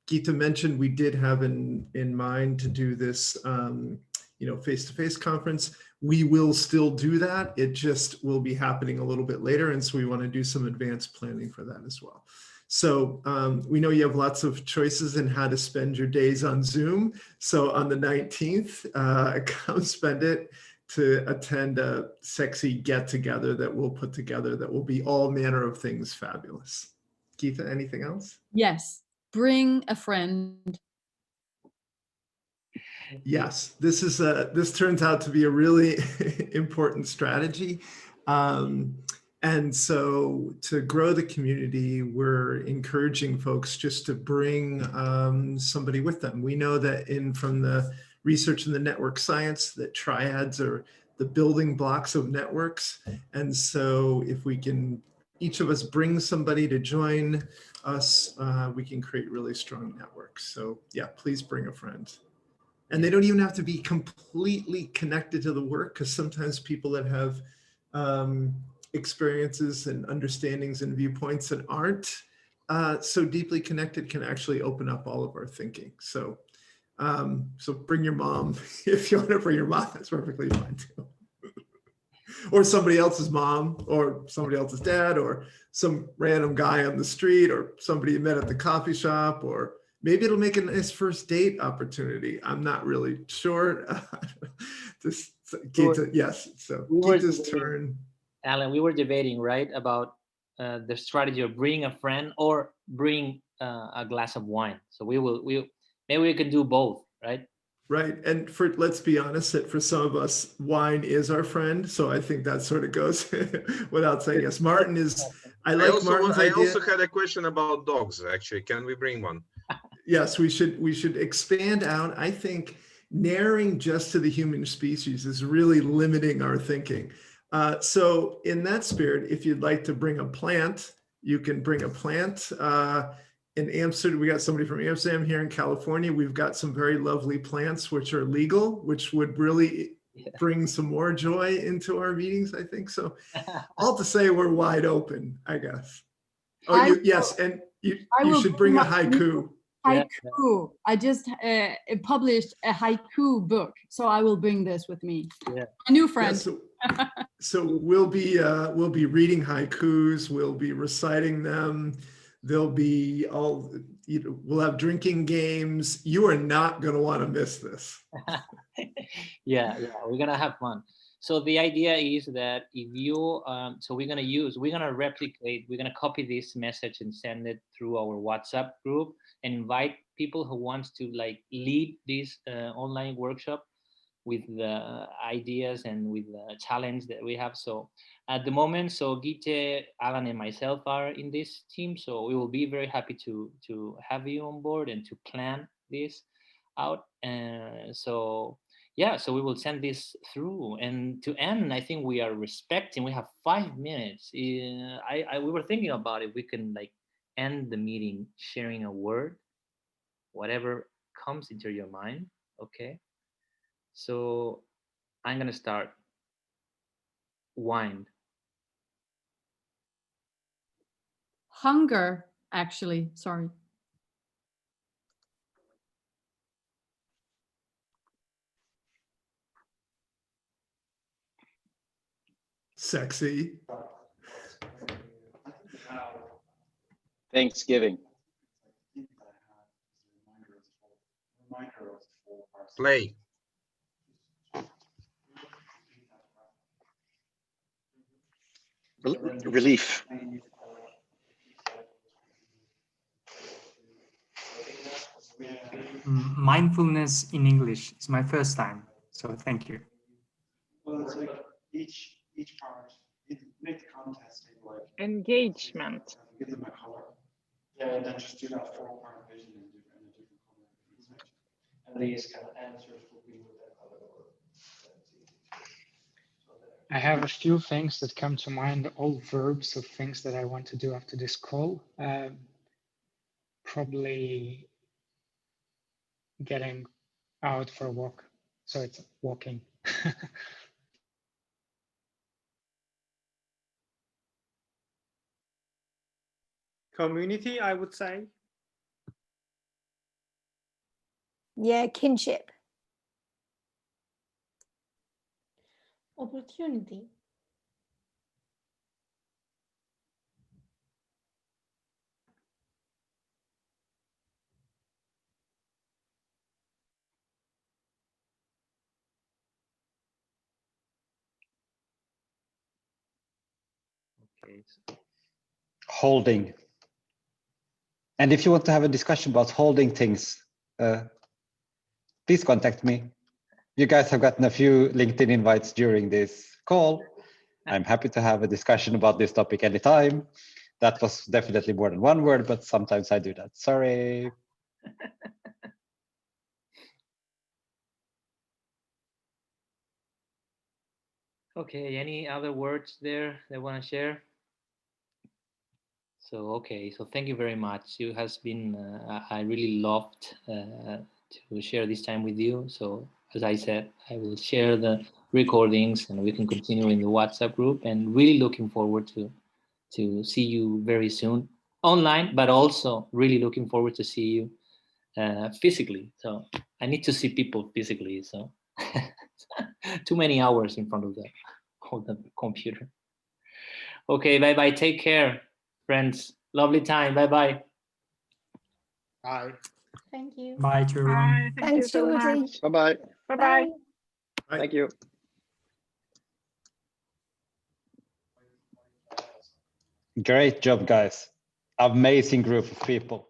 Gita mentioned, we did have in mind to do this face-to-face conference. We will still do that. It just will be happening a little bit later. And so we want to do some advanced planning for that as well. So we know you have lots of choices in how to spend your days on Zoom. So on the 19th, come spend it to attend a sexy get-together that we'll put together that will be all manner of things fabulous. Geetha, anything else? Yes, bring a friend. Yes, this turns out to be a really important strategy. And so to grow the community, we're encouraging folks just to bring somebody with them. We know that from the research in the network science, that triads are the building blocks of networks. And so if we can, each of us bring somebody to join us, we can create really strong networks. So yeah, please bring a friend. And they don't even have to be completely connected to the work, because sometimes people that have experiences and understandings and viewpoints that aren't so deeply connected can actually open up all of our thinking. So, so bring your mom. If you want to bring your mom, that's perfectly fine too. Or somebody else's mom, or somebody else's dad, or some random guy on the street, or somebody you met at the coffee shop, or maybe it'll make a nice first date opportunity. I'm not really sure. Just Gita, yes. So Gita's turn. Alan, we were debating, right, about the strategy of bring a friend or bring a glass of wine. So maybe we can do both, right? Right. And let's be honest, that for some of us, wine is our friend. So I think that sort of goes without saying yes. Martin is, I like Martin's idea. I also had a question about dogs, actually. Can we bring one? Yes, we should expand out. I think narrowing just to the human species is really limiting our thinking. So in that spirit, if you'd like to bring a plant, you can bring a plant. In Amsterdam, we got somebody from Amsterdam here in California. We've got some very lovely plants which are legal, which would really bring some more joy into our meetings, I think. So all to say we're wide open, I guess. Oh, yes, and you should bring a haiku. Haiku. I just published a haiku book, so I will bring this with me. Yeah. A new friend. Yeah, so we'll be reading haikus. We'll be reciting them. There'll be we'll have drinking games. You are not going to want to miss this. Yeah, we're gonna have fun. So the idea is that if you, so we're gonna replicate, we're gonna copy this message and send it through our WhatsApp group and invite people who wants to like lead this online workshop with the ideas and with the challenge that we have. So at the moment, so Gite, Alan, and myself are in this team. So we will be very happy to have you on board and to plan this out. And so yeah, so we will send this through. And to end, I think we are respecting. We have 5 minutes. We were thinking about if we can like end the meeting sharing a word, whatever comes into your mind. Okay. So I'm gonna start. Wine. Hunger, actually, sorry. Sexy. Thanksgiving. Play. Relief. Mindfulness in English is my first time, so thank you. Well, it's like each part, make the contest like engagement. Give them a color. Yeah, and then just do that 4-part vision in a different color. And these kind of answers will be with that color. I have a few things that come to mind, all verbs of things that I want to do after this call. Probably getting out for a walk. So it's walking. Community, I would say. Yeah, kinship. Opportunity. Okay. Holding. And if you want to have a discussion about holding things, please contact me. You guys have gotten a few LinkedIn invites during this call. I'm happy to have a discussion about this topic anytime. That was definitely more than one word, but sometimes I do that. Sorry. Okay, any other words there they want to share? So, okay, so thank you very much. It has been, I really loved to share this time with you. So, as I said, I will share the recordings and we can continue in the WhatsApp group, and really looking forward to see you very soon online, but also really looking forward to see you physically. So I need to see people physically. So too many hours in front of the computer. Okay, bye-bye. Take care, friends. Lovely time. Bye-bye. Bye. Thank you. Bye to everyone. Bye. Thank you Thanks, so Georgie. much. Bye-bye. Bye-bye. Thank you. Great job, guys. Amazing group of people.